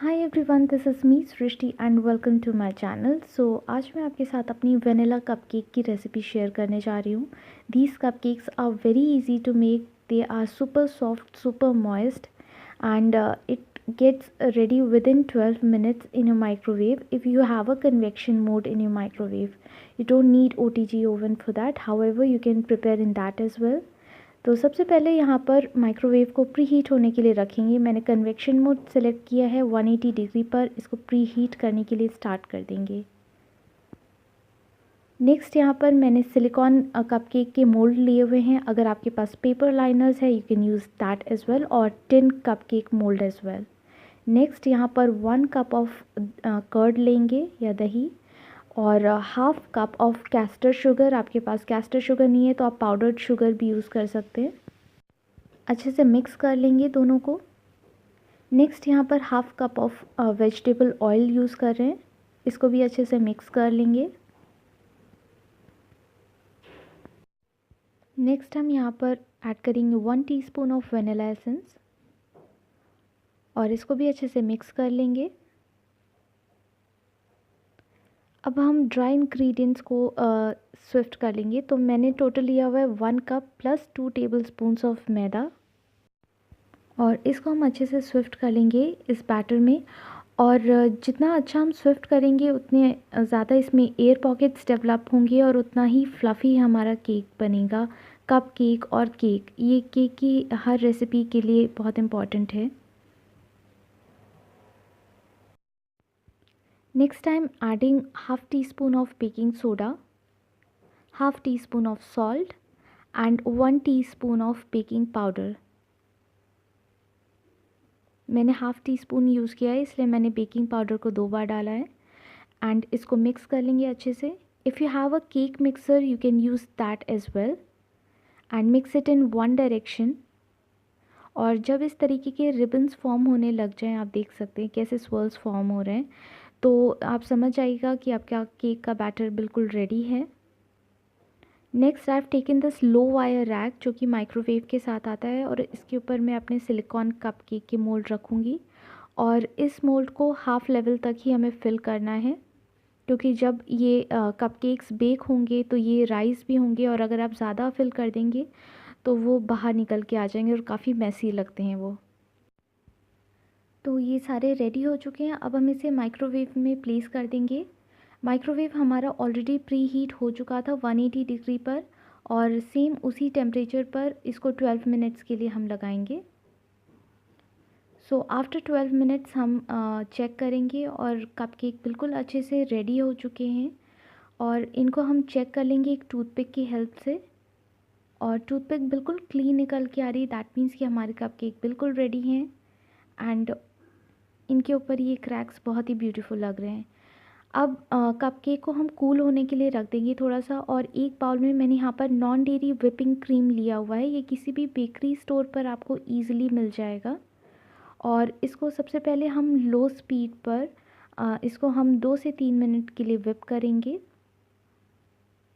Hi everyone, this is me Srishti and welcome to my channel. आज मैं आपके साथ अपनी वेनिला कपकेक की रेसिपी शेयर करने जा रही हूँ। These cupcakes are very easy to make, they are super soft, super moist and it gets ready within 12 minutes in your microwave if you have a convection mode in your microwave. You don't need OTG oven for that, however you can prepare in that as well. तो सबसे पहले यहाँ पर microwave को pre heat होने के लिए रखेंगे। मैंने कन्वेक्शन मोड सेलेक्ट किया है 180 डिग्री पर। इसको प्री हीट करने के लिए स्टार्ट कर देंगे। नेक्स्ट यहाँ पर मैंने सिलिकॉन कपकेक के मोल्ड लिए हुए हैं। अगर आपके पास पेपर लाइनर्स है you can use that as well, और tin cupcake mould as well. Next यहाँ पर 1 कप ऑफ कर्ड लेंगे या दही, और half cup of castor sugar. आपके पास कैस्टर शुगर नहीं है तो आप पाउडर्ड शुगर भी यूज़ कर सकते हैं। अच्छे से मिक्स कर लेंगे दोनों को। नेक्स्ट यहाँ पर half cup of vegetable oil use कर रहे हैं। इसको भी अच्छे से मिक्स कर लेंगे। नेक्स्ट हम यहाँ पर ऐड करेंगे 1 टीस्पून ऑफ वेनिला एसेंस, और इसको भी अच्छे से मिक्स कर लेंगे। अब हम ड्राई इंग्रेडिएंट्स को स्विफ्ट कर लेंगे। तो मैंने टोटल लिया हुआ है 1 cup plus 2 tablespoons of maida, और इसको हम अच्छे से स्विफ्ट कर लेंगे इस बैटर में। और जितना अच्छा हम स्विफ्ट करेंगे उतने ज़्यादा इसमें एयर पॉकेट्स डेवलप होंगे और उतना ही फ्लफ़ी हमारा केक बनेगा। कप केक और केक, ये केक की हर रेसिपी के लिए बहुत इम्पॉर्टेंट है। Next time adding half tea spoon of baking soda, half tea spoon of salt and 1 teaspoon of baking powder. मैंने हाफ़ टी स्पून यूज़ किया है इसलिए मैंने बेकिंग पाउडर को 2 बार डाला है। एंड इसको मिक्स कर लेंगे अच्छे से। If you have a cake mixer you can use that as well and mix it in one direction. और जब इस तरीके के रिबन्स फॉर्म होने लग जाएं, आप देख सकते हैं कैसे स्वर्ल्स फॉर्म हो रहे हैं, तो आप समझ जाइएगा कि आपका केक का बैटर बिल्कुल रेडी है। Next I have taken this low wire rack जो कि माइक्रोवेव के साथ आता है, और इसके ऊपर मैं अपने सिलिकॉन कप केक के मोल्ड रखूँगी। और इस मोल्ड को हाफ़ लेवल तक ही हमें फिल करना है, क्योंकि जब ये कपकेक्स बेक होंगे तो ये राइस भी होंगे, और अगर आप ज़्यादा फिल कर देंगे तो वो बाहर निकल के आ जाएंगे और काफ़ी मैसी लगते हैं वो। तो ये सारे रेडी हो चुके हैं। अब हम इसे माइक्रोवेव में प्लेस कर देंगे। माइक्रोवेव हमारा ऑलरेडी प्री हीट हो चुका था 180 डिग्री पर, और सेम उसी टेम्परेचर पर इसको 12 मिनट्स के लिए हम लगाएंगे। सो आफ्टर 12 मिनट्स हम चेक करेंगे और कपकेक बिल्कुल अच्छे से रेडी हो चुके हैं। और इनको हम चेक कर लेंगे एक टूथपिक की हेल्प से, और टूथपिक बिल्कुल क्लीन निकल के आ रही, दैट मीन्स कि हमारे कपकेक बिल्कुल रेडी हैं। एंड इनके ऊपर ये क्रैक्स बहुत ही ब्यूटीफुल लग रहे हैं। अब कपकेक को हम कूल होने के लिए रख देंगे थोड़ा सा। और एक बाउल में मैंने यहाँ पर नॉन डेयरी व्हिपिंग क्रीम लिया हुआ है। ये किसी भी बेकरी स्टोर पर आपको ईज़िली मिल जाएगा। और इसको सबसे पहले हम लो स्पीड पर इसको हम 2 से 3 मिनट के लिए व्हिप करेंगे।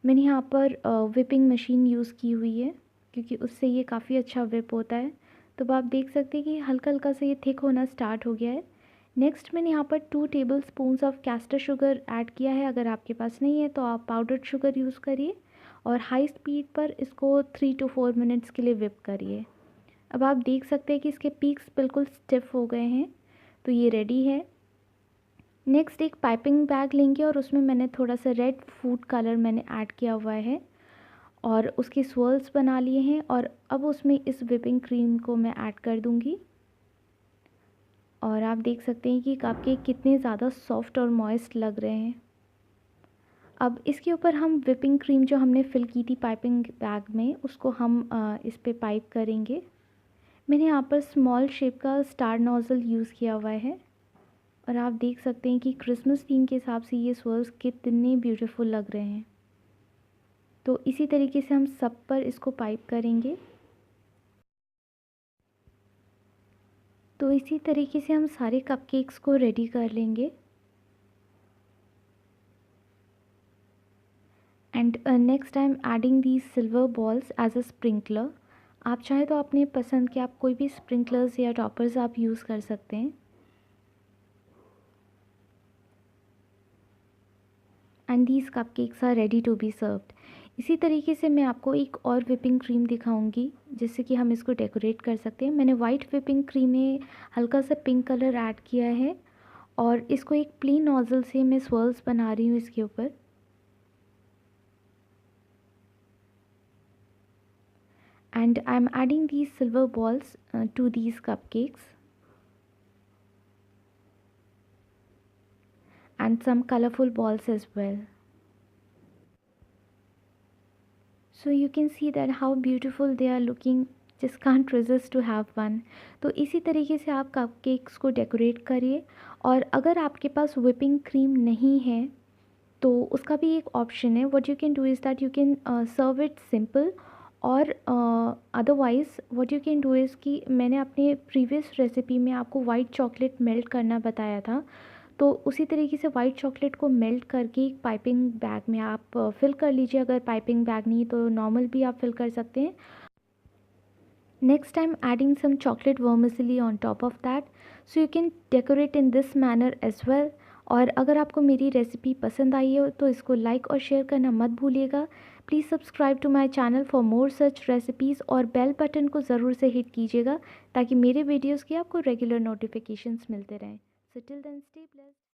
मैंने यहाँ पर व्हिपिंग मशीन यूज़ की हुई है क्योंकि उससे ये काफ़ी अच्छा व्हिप होता है। तो अब आप देख सकते हैं कि हल्का हल्का से ये थिक होना स्टार्ट हो गया है। नेक्स्ट मैंने यहाँ पर 2 tablespoons of castor sugar add किया है। अगर आपके पास नहीं है तो आप पाउडर्ड शुगर यूज़ करिए, और हाई स्पीड पर इसको 3 to 4 मिनट्स के लिए व्हिप करिए। अब आप देख सकते हैं कि इसके पीक्स बिल्कुल स्टिफ हो गए हैं, तो ये रेडी है। नेक्स्ट एक पाइपिंग बैग लेंगे और उसमें मैंने थोड़ा सा रेड फूड कलर मैंने ऐड किया हुआ है, और उसके swirls बना लिए हैं। और अब उसमें इस व्हिपिंग क्रीम को मैं ऐड कर दूंगी, और आप देख सकते हैं कि कपकेक कितने ज़्यादा सॉफ्ट और मॉइस्ट लग रहे हैं। अब इसके ऊपर हम व्हिपिंग क्रीम जो हमने फिल की थी पाइपिंग बैग में, उसको हम इस पे पाइप करेंगे। मैंने यहाँ पर स्मॉल शेप का स्टार नोज़ल यूज़ किया हुआ है, और आप देख सकते हैं कि क्रिसमस थीम के हिसाब से ये स्वर्ल्स कितने ब्यूटीफुल लग रहे हैं। तो इसी तरीके से हम सब पर इसको पाइप करेंगे। तो इसी तरीके से हम सारे कपकेक्स को रेडी कर लेंगे। And next I am adding these silver balls as a sprinkler. आप चाहें तो अपने पसंद के आप कोई भी स्प्रिंकलर्स या टॉपर्स आप यूज़ कर सकते हैं। And these cupcakes are ready to be served. इसी तरीके से मैं आपको एक और विपिंग क्रीम दिखाऊंगी जिससे कि हम इसको डेकोरेट कर सकते हैं। मैंने वाइट विपिंग क्रीम में हल्का सा पिंक कलर ऐड किया है और इसको एक प्लेन नोज़ल से मैं स्वर्ल्स बना रही हूँ इसके ऊपर। And I am adding these silver balls to these cupcakes and some colorful balls as well. So you can see that how beautiful they are looking. Just can't resist to have one. तो इसी तरीके से आप cupcakes को decorate करिए। और अगर आपके पास whipping क्रीम नहीं है तो उसका भी एक ऑप्शन है। What you can do is that you can serve it simple. और otherwise what you can do is कि मैंने अपने प्रीवियस रेसिपी में आपको वाइट चॉकलेट मेल्ट करना बताया था, तो उसी तरीके से वाइट चॉकलेट को मेल्ट करके एक पाइपिंग बैग में आप फिल कर लीजिए। अगर पाइपिंग बैग नहीं तो नॉर्मल भी आप फिल कर सकते हैं। Next time adding some chocolate vermicelli on top of that, so you can decorate in this manner as well. और अगर आपको मेरी रेसिपी पसंद आई हो तो इसको लाइक और शेयर करना मत भूलिएगा। Please subscribe to my channel for more such recipes और बेल बटन को ज़रूर से हिट कीजिएगा ताकि मेरे वीडियोस की आपको रेगुलर नोटिफिकेशंस मिलते रहें। So till then stay blessed.